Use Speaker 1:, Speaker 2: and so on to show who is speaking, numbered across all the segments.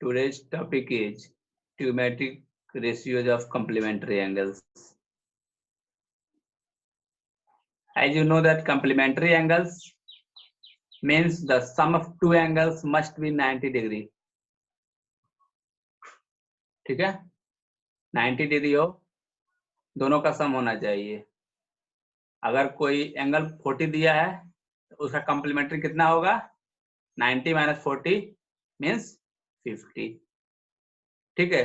Speaker 1: Today's topic is trigonometric ratios of complementary angles. As you know that complementary angles means the sum of two angles must be 90 degree. ठीक है, 90 degree हो, दोनों का सम होना चाहिए. अगर कोई एंगल 40 दिया है तो उसका कॉम्प्लीमेंट्री कितना होगा? 90 माइनस 40 मीन्स 50. ठीक है,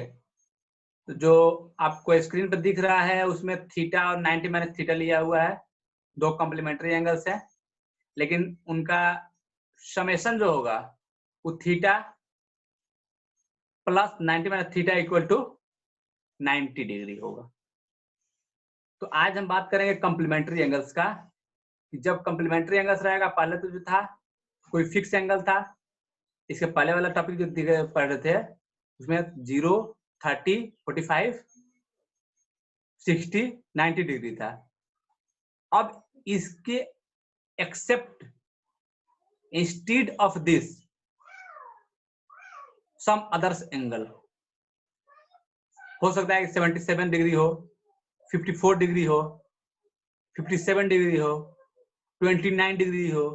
Speaker 1: तो जो आपको स्क्रीन पर दिख रहा है उसमें थीटा और 90 माइनस थीटा लिया हुआ है, दो कॉम्प्लीमेंट्री एंगल्स है, लेकिन उनका समेशन जो होगा वो theta plus 90 minus theta equal to 90 degree होगा. तो आज हम बात करेंगे कॉम्प्लीमेंट्री एंगल्स का. जब कॉम्प्लीमेंट्री एंगल्स रहेगा, पहले तो जो था कोई फिक्स एंगल था. इसके पहले वाला टॉपिक जो पढ़ रहे थे उसमें 0, 30, 45, 60, 90 डिग्री था. अब इसके except instead of this some others angle हो सकता है कि 77 डिग्री हो, 54 डिग्री हो, 57 डिग्री हो, 29 डिग्री हो.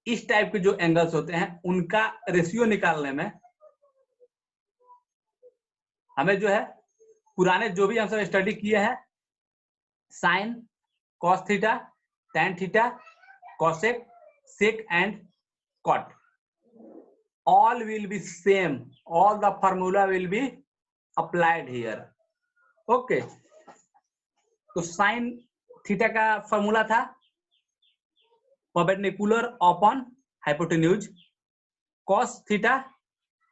Speaker 1: इस टाइप के जो एंगल्स होते हैं उनका रेशियो निकालने में हमें जो है पुराने जो भी हम सब स्टडी किए हैं, sine, cos theta, tan theta, cosec, sec and cot, all will be same, all the formula will be applied here. Okay, तो साइन थीटा का फॉर्मूला था perpendicular upon hypotenuse. Cos theta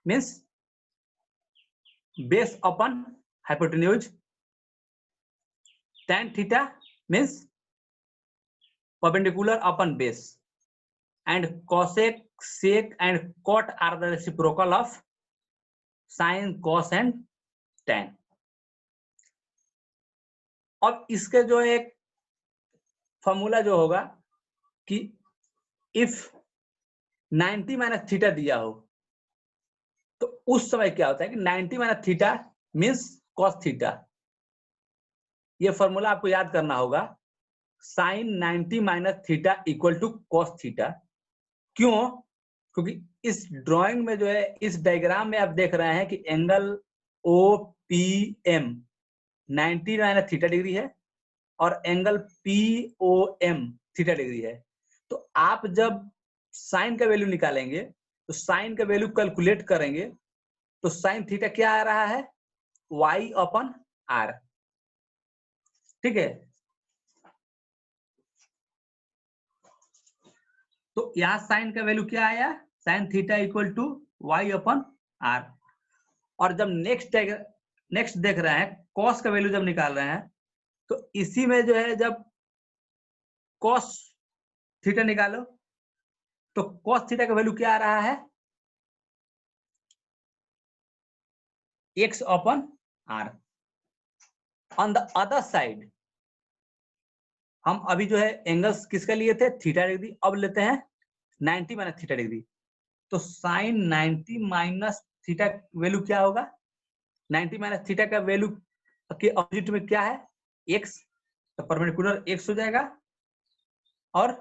Speaker 1: means base upon hypotenuse. Tan theta means perpendicular upon base. And cosec, sec and cot are the reciprocal of sin, cos and tan. अब इसके जो एक formula जो होगा कि if 90 minus theta दिया हो तो उस समय क्या होता है कि 90 minus theta means cos theta. ये फॉर्मूला आपको याद करना होगा. Sine 90 minus theta equal to cos theta. क्यों? क्योंकि इस ड्राइंग में जो है, इस डायग्राम में आप देख रहे हैं कि angle OPM 90 minus theta degree है और एंगल POM थीटा डिग्री है. तो आप जब साइन का वैल्यू निकालेंगे तो साइन का वैल्यू कैलकुलेट करेंगे तो साइन थीटा क्या आ रहा है? Y upon R. ठीक है, तो यहाँ साइन का वैल्यू क्या आया? Sine theta equal to Y upon R. और जब नेक्स्ट देख रहे हैं कॉस का वैल्यू जब निकाल रहे हैं तो इसी में जो है जब कॉस थीटा निकालो तो कॉस थीटा का वैल्यू क्या आ रहा है? X upon R. On the other side हम अभी जो है एंगल्स किसका लिए थे? Theta degree. अब लेते हैं 90 माइनस थीटा डिग्री. तो साइन 90 माइनस थीटा वैल्यू क्या होगा? 90 माइनस थीटा का वैल्यू के ऑपोजिट में क्या है? x. तो परपेंडिकुलर x हो जाएगा और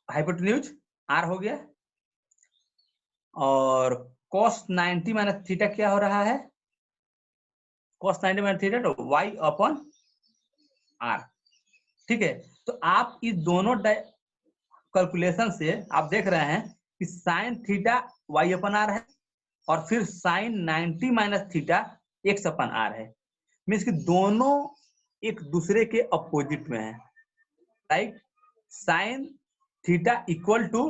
Speaker 1: हाइपोटेन्यूज r हो गया. और cos 90 माइनस थीटा क्या हो रहा है? cos 90 माइनस थीटा तो y अपॉन r. ठीक है, तो आप इस दोनों कैलकुलेशन से आप देख रहे हैं कि sine theta y upon r है और फिर sine 90 minus theta x upon r है. मीन्स कि दोनों एक दूसरे के अपोजिट में है. Right, sine theta equal to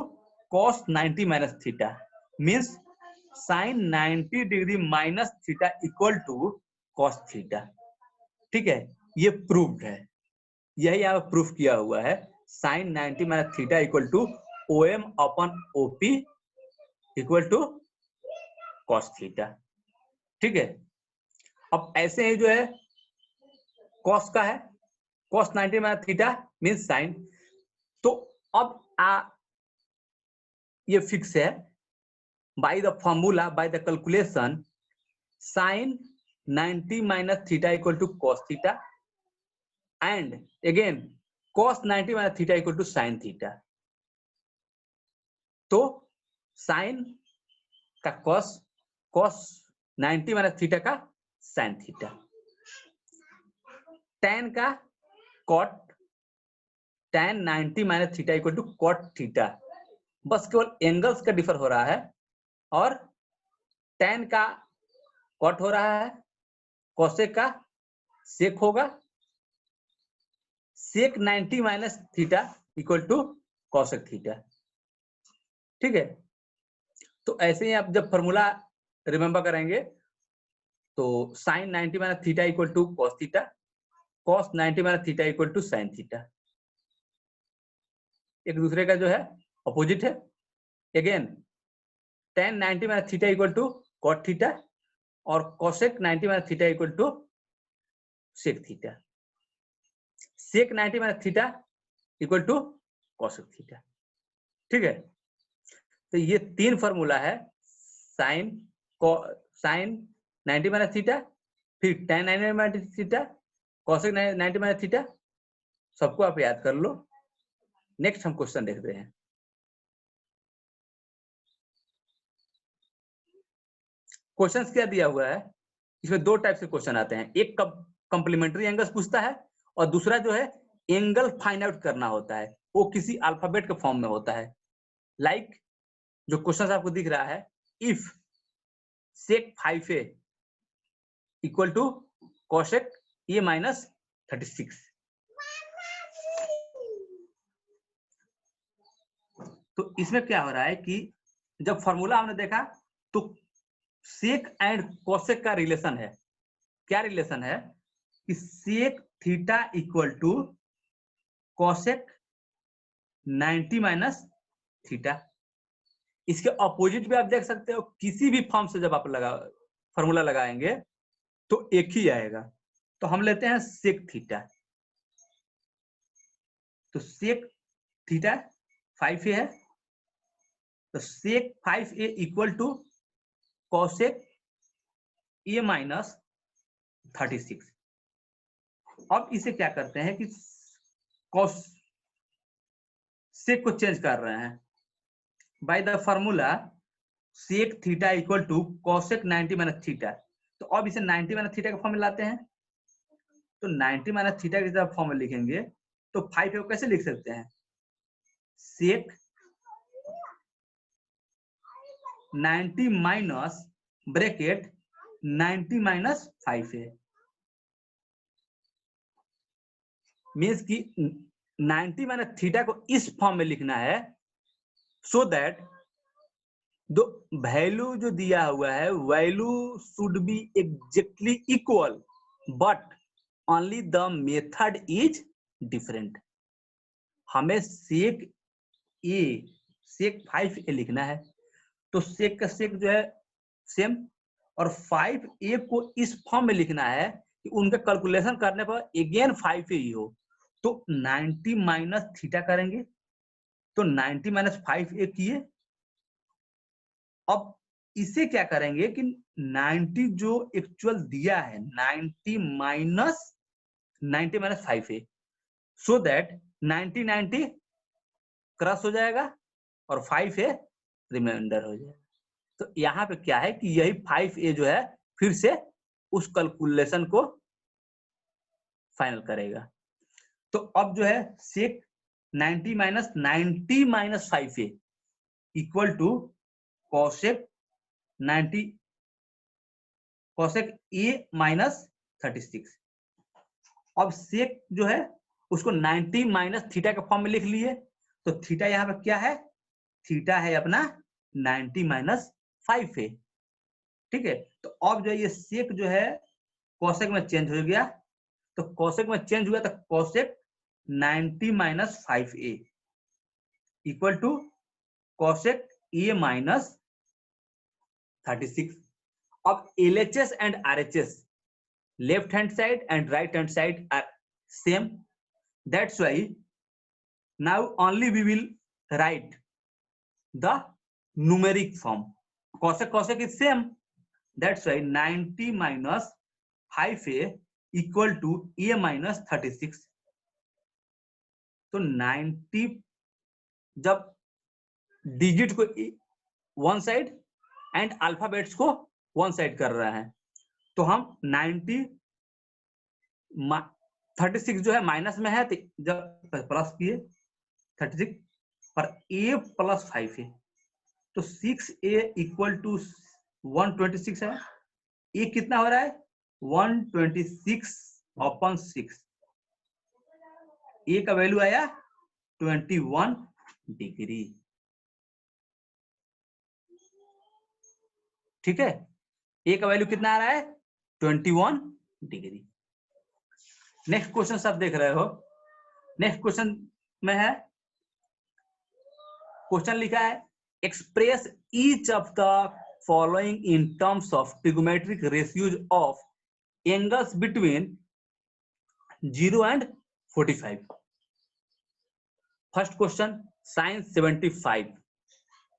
Speaker 1: cos 90 minus theta means sine 90 degree minus theta equal to cos theta. ठीक है, ये प्रूव्ड है. यही यहाँ प्रूफ किया हुआ है. Sine 90 minus theta equal to OM upon OP equal to cos theta. ठीक है, अब ऐसे ही जो है कॉस का है, cos 90 minus theta means sine. तो अब ये फिक्स है। By the formula, by the calculation, sine 90 minus theta equal to cos theta and again cos 90 minus theta equal to sine theta. तो साइन का कॉस, कॉस 90 माइनस थीटा का sine theta, tan का cot, tan 90 minus theta equal to cot theta. बस केवल angles का differ हो रहा है और tan का कॉट हो रहा है, कोसेक का सेक होगा, sec 90 minus theta equal to cosec theta. ठीक है, तो ऐसे ही आप जब फॉर्मूला रिमेंबर करेंगे तो sine 90 minus theta equal to cos theta, cos 90 minus theta equal to sine theta, एक दूसरे का जो है अपोजिट है। Again tan 90 minus theta equal to cot theta और cosec 90 minus theta equal to sec theta, sec 90 minus theta equal to cosec theta. ठीक है, तो ये तीन फॉर्मूला है, साइन साइन 90 माइनस थीटा, फिर tan 90 minus theta, cosec 90 minus theta, सबको आप याद कर लो। नेक्स्ट हम क्वेश्चन देखते हैं। क्वेश्चंस क्या दिया हुआ है, इसमें दो टाइप से क्वेश्चन आते हैं, एक कंप्लीमेंट्री एंगल्स पूछता है और दूसरा जो है एंगल फाइंड आउट करना होता है, वो किसी अल्फाबेट के फॉर्म में होता है। लाइक जो क्वेश्चन आपको दिख रहा है, if sec 5a equal to cosec a minus 36। तो इसमें क्या हो रहा है कि जब फॉर्मूला हमने देखा तो सेक एंड कोसेक का रिलेशन है। क्या रिलेशन है कि sec theta equal to cosec 90 minus theta. इसके अपोजिट भी आप देख सकते हो, किसी भी फॉर्म से जब आप फॉर्मूला लगाएंगे तो एक ही आएगा। तो हम लेते हैं सेक थीटा, तो सेक थीटा 5a है, तो sec 5a equal to cosec a minus 36। अब इसे क्या करते हैं कि कॉस सेक को चेंज कर रहे हैं by the formula sec theta equal to cosec 90 minus theta. तो अब इसे 90 माइनस थीटा के फॉर्म में लाते हैं, तो 90 माइनस थीटा के जब फॉर्म में लिखेंगे तो 5 को कैसे लिख सकते हैं, सेक 90 minus bracket 90 minus 5a, means कि 90 माइनस थीटा को इस फॉर्म में लिखना है सो दैट दो वैल्यू जो दिया हुआ है value should be exactly equal but only the method is different. हमें सेक ए, सेक 5a लिखना है, तो सेक का सेक जो है सेम, और 5a को इस फॉर्म में लिखना है कि उनका कैलकुलेशन करने पर अगेन 5a ही हो। तो 90 माइनस थीटा करेंगे, तो 90 माइनस 5a किए। अब इसे क्या करेंगे कि 90 जो एक्चुअल दिया है 90 minus 5a, so that 90 cross हो जाएगा और 5a रिमाइंडर हो जाएगा। तो यहाँ पे क्या है कि यही 5a जो है फिर से उस कैलकुलेशन को फाइनल करेगा। तो अब जो है sec 90 minus 5a equal to cosec 90 cosec a minus 36। अब सेक जो है उसको 90 माइनस थीटा के फॉर्म में लिख लिए, तो थीटा यहाँ पे क्या है, थीटा है अपना 90 माइनस 5a। ठीक है, तो अब जो ये सेक जो है कोसेक में चेंज हो गया, तो कोसेक में चेंज हुआ तो cosec 90 minus 5a equal to cosec a minus 36। अब LHS and RHS, left hand side and right hand side are same, that's why now only we will write the numeric form. Cosec is same. That's why 90 minus 5a equal to a minus 36. तो 90 जब digit को one side and alphabets को one side कर रहा है, तो हम 36 जो है माइनस में है, तो जब प्लस किए 36 पर a प्लस 5a, तो 6a इक्वल टू 126 है। a कितना हो रहा है 126/6। a का वैल्यू आया 21 डिग्री। ठीक है, a का वैल्यू कितना आ रहा है 21 डिग्री। नेक्स्ट क्वेश्चन सब देख रहे हो। नेक्स्ट क्वेश्चन में है, क्वेश्चन लिखा है express each of the following in terms of trigonometric ratios of angles between 0 and 45। First question sign 75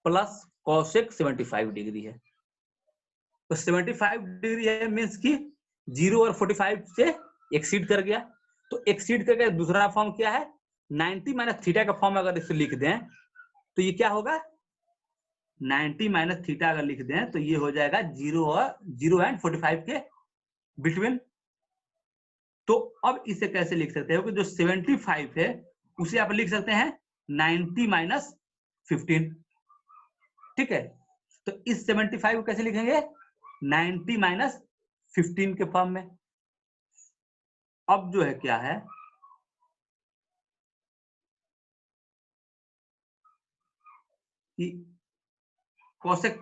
Speaker 1: plus cosec 75 degree है, तो 75 डिग्री है मीन्स कि 0 और 45 से एक्सीड कर गया। तो एक्सीड करके दूसरा फॉर्म क्या है 90 माइनस थीटा का फॉर्म अगर इसे लिख दें तो ये क्या होगा 90 माइनस थीटा अगर लिख दें तो ये हो जाएगा 0 एंड 45 के बिटवीन। तो अब इसे कैसे लिख सकते हो कि जो 75 है उसे आप लिख सकते हैं 90 माइनस 15। ठीक है, तो इस 75 को कैसे लिखेंगे 90 माइनस 15 के फॉर्म में। अब जो है क्या है कि कोसेक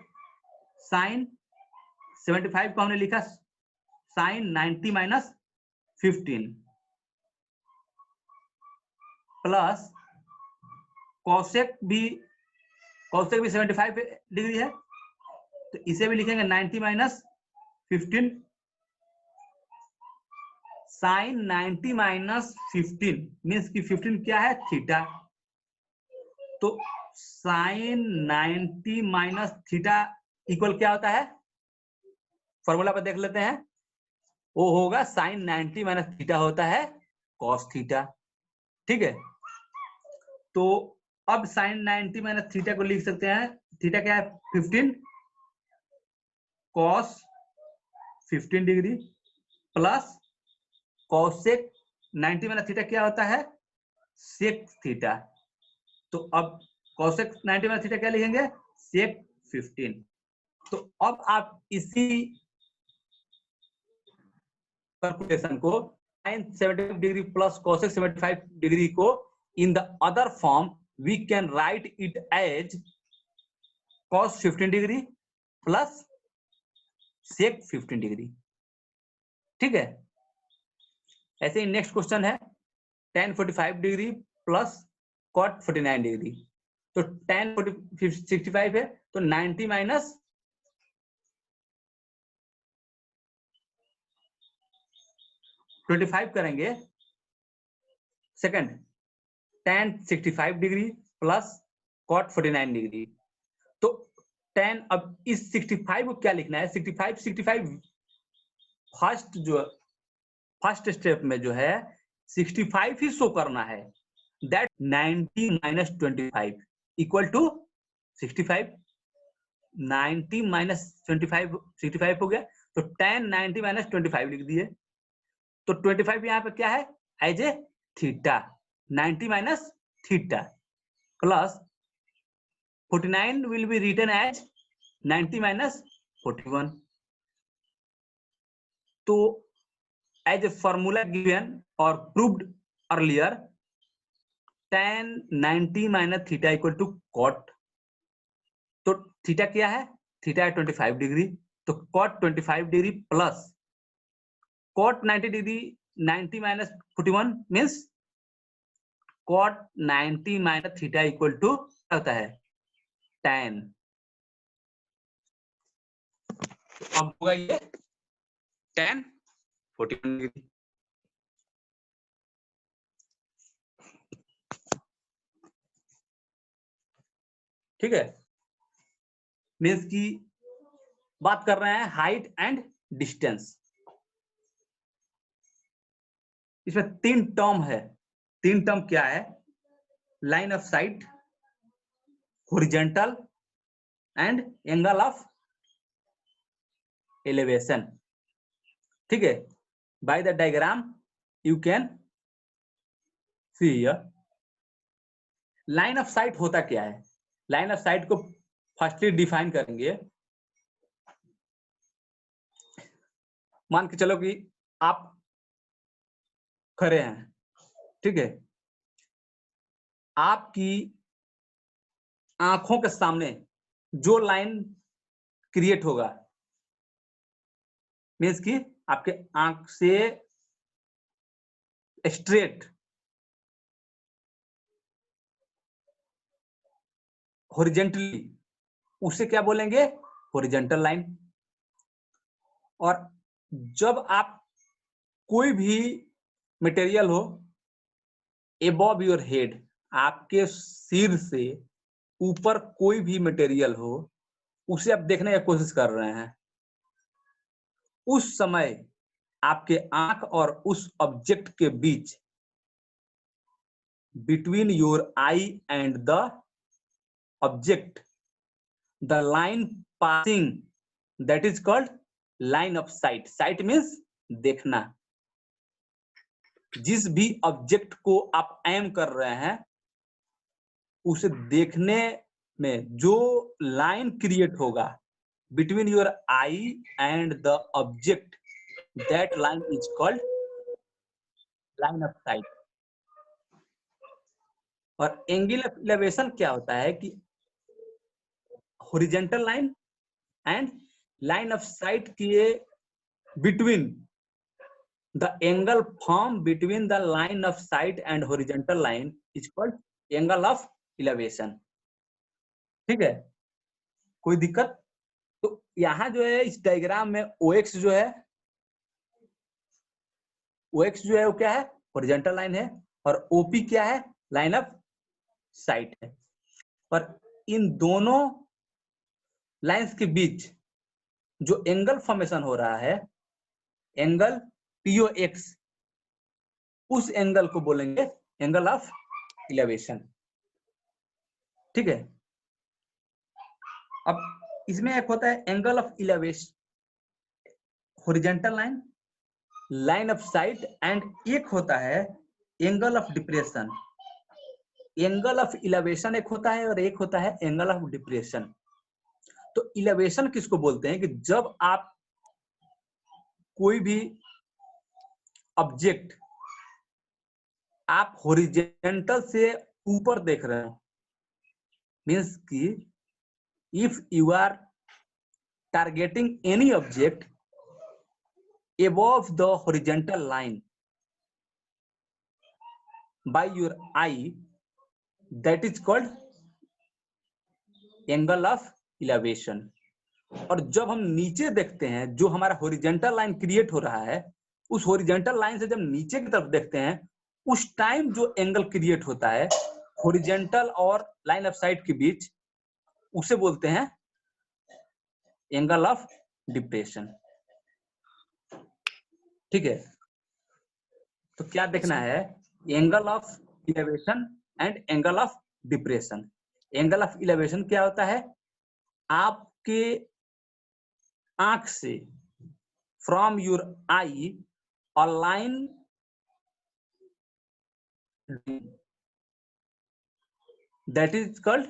Speaker 1: साइन 75 को हमने लिखा साइन 90 माइनस 15 प्लस कोसेक भी 75 डिग्री है, तो इसे भी लिखेंगे 90 माइनस 15 साइन 90 माइनस 15 मीन्स कि 15 क्या है थीटा। तो साइन 90 माइनस थीटा इक्वल क्या होता है फॉर्मूला पर देख लेते हैं, वो होगा साइन 90 माइनस थीटा होता है कॉस थीटा। ठीक है, तो अब साइन 90 माइनस थीटा को लिख सकते हैं, थीटा क्या है 15 cos 15 degree plus cosec 90 minus theta क्या होता है सेक थीटा। तो अब कॉसेक 90 माइनस थीटा क्या लिखेंगे सेक 15। तो अब आप इसी कैलकुलेशन को sin 75 degree plus cosec 75 degree को in the other form we can write it as cos 15 degree plus sec 15 degree. ठीक है, ऐसे ही नेक्स्ट क्वेश्चन है tan 45 degree plus cot 49 degree. तो tan 65 है तो 90 माइनस 25 करेंगे। Second tan 65 degree plus cot 49 degree. तो tan अब इस 65 को क्या लिखना है 65 फर्स्ट स्टेप में जो है 65 ही शो करना है, that 90 minus 25 equal to 65। 90 minus 25 65 हो गया, तो tan 90 माइनस 25 लिख दिए। तो 25 यहाँ पे क्या है as a theta, 90 minus theta plus 49 will be written as 90 minus 41। तो as a formula given or proved earlier tan 90 minus theta equal to cot। तो थीटा क्या है थीटा है 25 डिग्री, तो cot 25 degree plus cot 90 degree 90 minus 41 means cot 90 minus theta equal to होता है tan। अब होगा ये tan 41 डिग्री। ठीक है, मीन्स की बात कर रहे हैं हाइट एंड डिस्टेंस। इसमें 3 टर्म है। 3 टर्म क्या है? Line of site, horizontal and angle of elevation. ठीक है, by the diagram you can see here. Line of site होता क्या है? लाइन ऑफ साइट को फर्स्टली डिफाइन करेंगे। मान के चलो कि आप खड़े हैं, ठीक है, आपकी आंखों के सामने जो लाइन क्रिएट होगा, मीन्स कि आपके आंख से स्ट्रेट हॉरिजॉन्टली, उसे क्या बोलेंगे? Horizontal line. और जब आप कोई भी मटेरियल हो एबव योर हेड, आपके सिर से ऊपर कोई भी मटेरियल हो, उसे आप देखने की कोशिश कर रहे हैं, उस समय आपके आंख और उस ऑब्जेक्ट के बीच, between your eye and the object, the line passing, that is called line of sight. Sight means देखना। जिस भी ऑब्जेक्ट को आप एम कर रहे हैं, उसे देखने में जो लाइन क्रिएट होगा between your eye and the object, that line is called line of site. और एंगल ऑफ एलिवेशन क्या होता है कि horizontal line and line of site के between, the angle formed between the line of sight and horizontal line is called angle of elevation। ठीक है, कोई दिक्कत? तो यहां जो है इस डायग्राम में OX जो है, OX जो है वो क्या है? हॉरिजॉन्टल लाइन है। और OP क्या है? लाइन ऑफ साइट है। और इन दोनों लाइंस के बीच जो एंगल फॉर्मेशन हो रहा है, एंगल POX, उस एंगल को बोलेंगे एंगल ऑफ एलिवेशन। ठीक है, अब इसमें एक होता है angle of elevation, horizontal line, line of site, and एक होता है angle of depression. Angle of elevation एक होता है और एक होता है एंगल ऑफ डिप्रेशन। तो एलिवेशन किसको बोलते हैं? कि जब आप कोई भी ऑब्जेक्ट आप हॉरिजॉन्टल से ऊपर देख रहे हो, मीन्स कि if you are targeting any object above the horizontal line by your eye, that is called angle of elevation। और जब हम नीचे देखते हैं, जो हमारा हॉरिजॉन्टल लाइन क्रिएट हो रहा है, उस हॉरिजॉन्टल लाइन से जब नीचे की तरफ देखते हैं, उस टाइम जो एंगल क्रिएट होता है हॉरिजॉन्टल और लाइन ऑफ साइट के बीच, उसे बोलते हैं एंगल ऑफ डिप्रेशन। ठीक है, तो क्या देखना है? Angle of elevation and angle of depression. Angle of elevation क्या होता है? आपके आंख से from your eye a line, that is called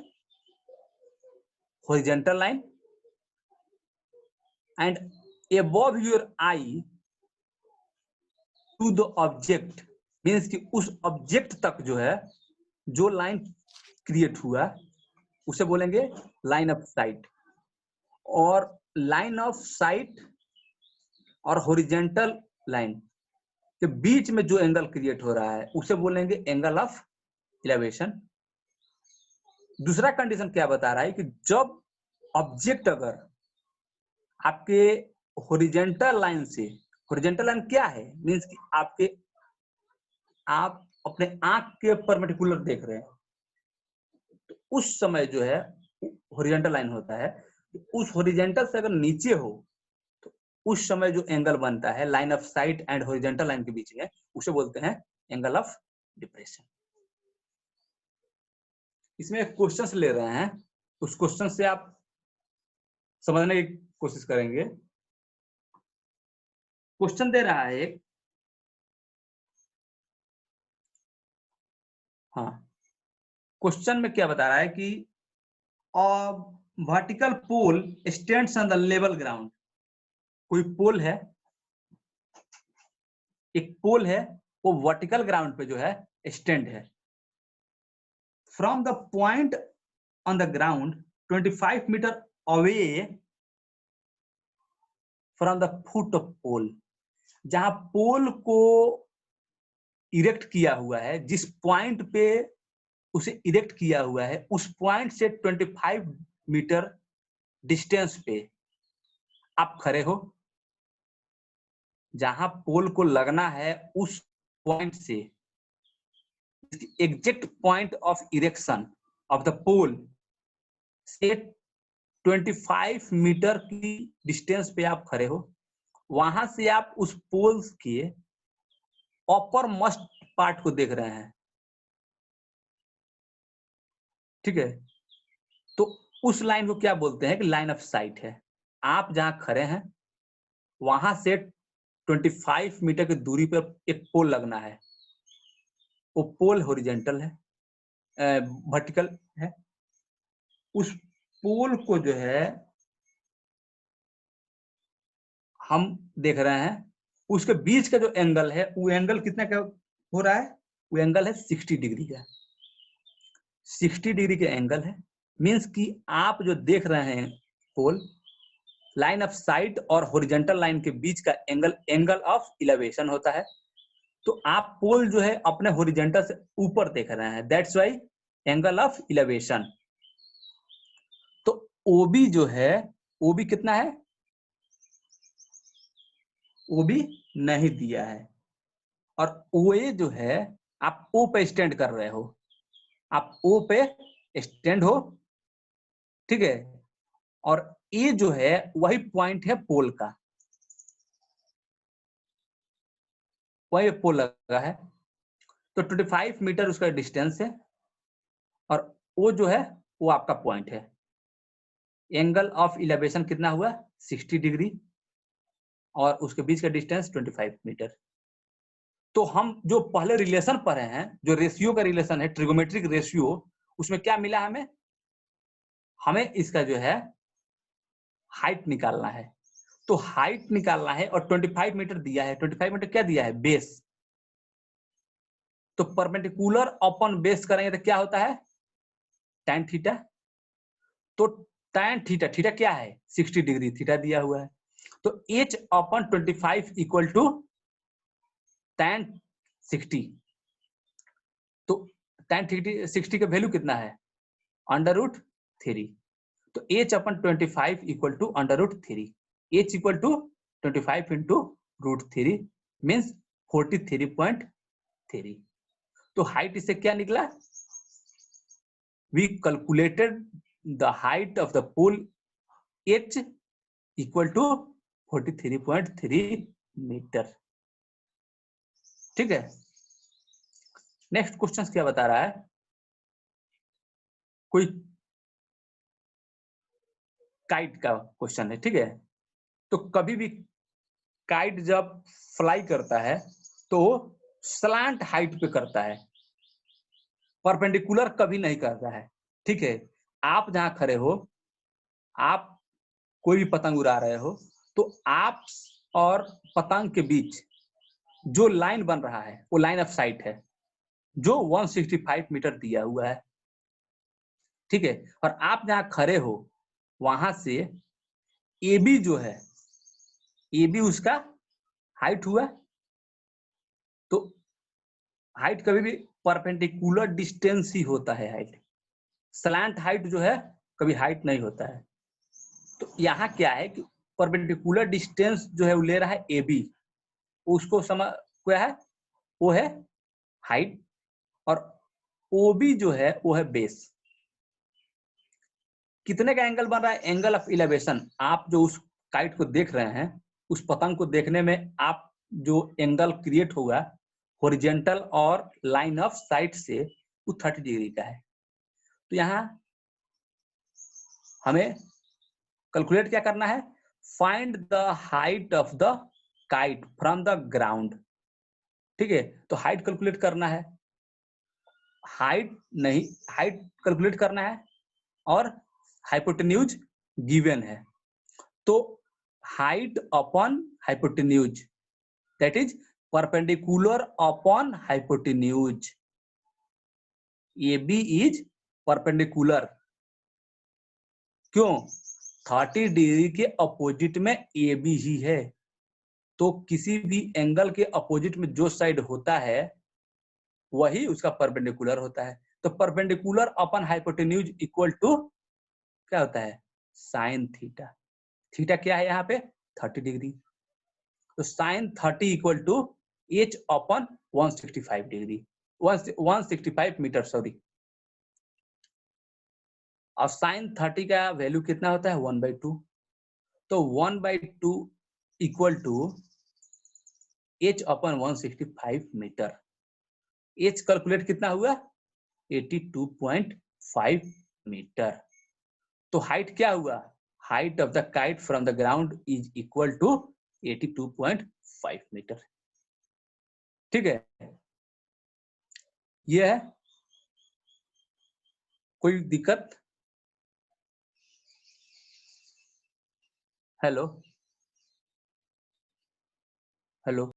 Speaker 1: horizontal line, and above your eye to the object, means कि उस ऑब्जेक्ट तक जो है, जो लाइन क्रिएट हुआ, उसे बोलेंगे लाइन ऑफ साइट। और लाइन ऑफ साइट और हॉरिजॉन्टल लाइन के बीच में जो एंगल क्रिएट हो रहा है, उसे बोलेंगे एंगल ऑफ एलिवेशन। दूसरा कंडीशन क्या बता रहा है? कि जब ऑब्जेक्ट अगर आपके हॉरिजॉन्टल लाइन से, हॉरिजॉन्टल लाइन क्या है? मींस कि आप अपने आंख के परपेंडिकुलर देख रहे हैं, तो उस समय जो है हॉरिजॉन्टल लाइन होता है। उस हॉरिजेंटल से अगर नीचे हो तो उस समय जो एंगल बनता है line of site and horizontal line के बीच में, उसे बोलते हैं एंगल ऑफ डिप्रेशन। इसमें एक क्वेश्चन ले रहे हैं, उस क्वेश्चन से आप समझने की कोशिश करेंगे। क्वेश्चन दे रहा है एक, हाँ, क्वेश्चन में क्या बता रहा है कि vertical pole stands on the level ground. कोई पोल है, एक पोल है, वो वर्टिकल ग्राउंड पे जो है स्टैंड है। From the point on the ground 25 meter away from the foot of pole, जहां पोल को इरेक्ट किया हुआ है, जिस पॉइंट पे उसे इरेक्ट किया हुआ है, उस पॉइंट से 25 मीटर डिस्टेंस पे आप खड़े हो। जहां पोल को लगना है उस पॉइंट से, exact point of erection of the pole से 25 मीटर की डिस्टेंस पे आप खड़े हो। वहां से आप उस पोल के अपर मोस्ट पार्ट को देख रहे हैं, ठीक है। तो उस लाइन को क्या बोलते हैं कि लाइन ऑफ साइट है। आप जहां खड़े हैं वहां से 25 मीटर की दूरी पर एक पोल लगना है। वो पोल हॉरिजेंटल है, वर्टिकल है। उस पोल को जो है हम देख रहे हैं, उसके बीच का जो एंगल है वो एंगल कितना का हो रहा है, वो एंगल है 60 डिग्री का। 60 डिग्री के एंगल है, मींस कि आप जो देख रहे हैं पोल, लाइन ऑफ साइट और हॉरिजॉन्टल लाइन के बीच का एंगल एंगल ऑफ इलेवेशन होता है। तो आप पोल जो है अपने हॉरिजॉन्टल से ऊपर देख रहे हैं, that's why angle of elevation. तो ओबी जो है, ओबी कितना है, ओबी नहीं दिया है। और ओए जो है, आप ओ पे स्टैंड कर रहे हो, आप ओ पे स्टैंड हो, ठीक है। और ए जो है वही पॉइंट है पोल का, वही पोल लगा है। तो 25 मीटर उसका डिस्टेंस है और वो जो है वो आपका पॉइंट है। एंगल ऑफ इलेवेशन कितना हुआ, 60 डिग्री, और उसके बीच का डिस्टेंस 25 मीटर। तो हम जो पहले रिलेशन पढ़े हैं, जो रेशियो का रिलेशन है, ट्रिगोमेट्रिक रेशियो, उसमें क्या मिला हमें, हमें इसका जो है हाइट निकालना है। तो हाइट निकालना है और 25 मीटर दिया है। 25 मीटर क्या दिया है, बेस। तो परपेंडिकुलर अपॉन बेस करेंगे तो क्या होता है, tan थीटा। तो tan थीटा, थीटा क्या है 60 डिग्री, थीटा दिया हुआ है। तो h upon 25 equal to tan 60। तो tan 60 का वैल्यू कितना है, √3। तो h upon 25 equal to √3। h equal to 25 into √3 means 43.3। तो हाइट इससे क्या निकला, we calculated the height of the pole h equal to 43.3 metre, ठीक है। नेक्स्ट क्वेश्चन क्या बता रहा है, कोई काइट का क्वेश्चन है, ठीक है। तो कभी भी काइट जब फ्लाई करता है तो स्लैंट हाइट पे करता है, परपेंडिकुलर कभी नहीं करता है, ठीक है। आप जहां खड़े हो, आप कोई भी पतंग उड़ा रहे हो, तो आप और पतंग के बीच जो लाइन बन रहा है वो लाइन ऑफ साइट है, जो 165 मीटर दिया हुआ है, ठीक है। और आप जहां खड़े हो वहां से ए बी जो है, ए बी उसका हाइट हुआ। तो हाइट कभी भी परपेंडिकुलर डिस्टेंस ही होता है हाइट, स्लैंट हाइट जो है कभी हाइट नहीं होता है। तो यहाँ क्या है कि परपेंडिकुलर डिस्टेंस जो है वो ले रहा है ए बी, उसको समझ क्या है, वो है हाइट, और ओ बी जो है वो है बेस। कितने का एंगल बन रहा है? Angle of elevation. आप जो उस काइट को देख रहे हैं, उस पतंग को देखने में आप जो एंगल क्रिएट होगा हॉरिजेंटल और लाइन ऑफ साइट से, वो 30 डिग्री का है। तो यहाँ हमें कैलकुलेट क्या करना है? Find the height of the kite from the ground. ठीक है, तो हाइट कैलकुलेट करना है, हाइट नहीं, हाइट कैलकुलेट करना है और हाइपोटेन्यूज गिवन है। तो height upon hypotenuse that is perpendicular upon hypotenuse. A B is perpendicular. क्यों? 30 डिग्री के अपोजिट में ए बी ही है। तो किसी भी एंगल के अपोजिट में जो साइड होता है वही उसका परपेंडिकुलर होता है। तो perpendicular upon hypotenuse equal to क्या होता है? Sine theta. थीटा क्या है यहाँ पे? 30 डिग्री। तो sine 30 equal to H upon 165 degree, 165 metre sorry. और साइन 30 का वैल्यू कितना होता है? 1/2। तो 1/2 equal to H upon 165 metre. H calculate कितना हुआ? 82.5 मीटर। तो हाइट क्या हुआ? Height of the kite from the ground is equal to 82.5 metre. ठीक है, ये है। कोई दिक्कत? Hello hello